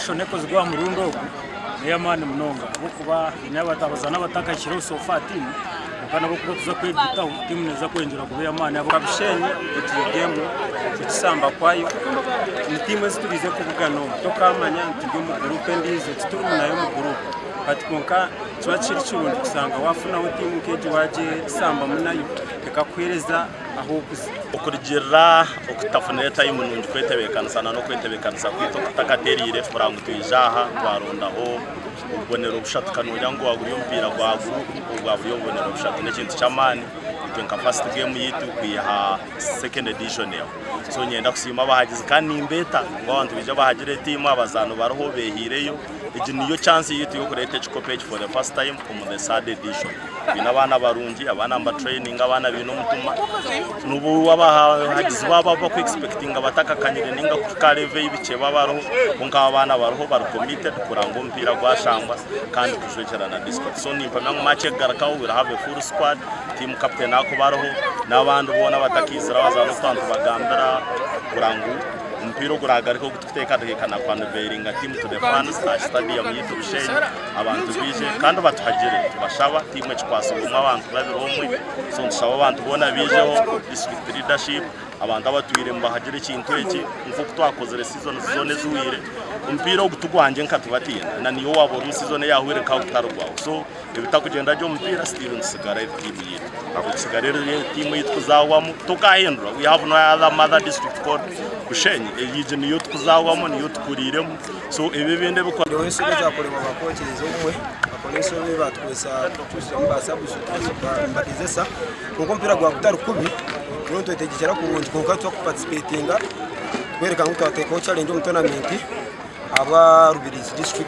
preparation ekozwe mu rundo y'amani mnonga bukuba inabatabaza n'abatakashiro sofa team kana bokuba tuza kwegita team neza kwenjura kube amani abo kabishenye game kukisamba kwayo ni team ziturize kubugano tokamanya ntigo mu group ndizo tituri nayo mu group patikonka twachiri churundi kusanga wafuna team keje waje samba munayo ekakwereza aho kuzi ukurigira ukutafuna time nungi kwetebekana sana no kwetebekana kwito kutakaterire furangu tuijaha twarondaho ubonero bushatukano ngo waguri umpira gwaguri ubonero bushatu n'ikintu cy'amani twenka first game yitu kwiha second edition yawo so nyenda kusima bahagize kandi imbeta ngo abantu bija bahagire team abazano baroho behireyo igi niyo chance yitu yo kurete chikope for the first time from the third edition bina bana barungi abana mba training abana bino mutuma nubu abahagize baba ko expecting abataka kanyire ninga kukareve ibice babaro kunka abana baroho bar committed kurango mpira gwashamba kandi kujwekerana discord so nimpa nang match garaka we have a full squad team captain ako baroho n'abandi ubona batakizira bazana stantu bagambira kurango mpiro guragariko gutekana kwa Beringa team to the fans stadium yitu Bushenyi abantu bije kandi batuhagire tubashaba team cykwasubuma abantu babiromwe so nsaba abantu bona bijeho district leadership abantu abatwire mbahagire kintu eki mvuko twakoze season zone zuwire umpiro gutugwanje nkatubatiye na niyo wabona season yahwire ka kutarugwaho so ibitakugenda ryo mpira still nsigara team yitu abusigara team yitu kuzawamo tukahindura we have no other mother district code Bushenyi yije niyo tukuzawamo niyo tukuriremo so ibi binde bikora wese bazakoreba abakokereza umwe akoresha we batwesa tushira basabu mbagezesa kuko mpira gwa kutarukubi nonto itegekera kubunji kuko twa participatinga kwereka ngo twateka challenge mu tournament aba Rubirizi district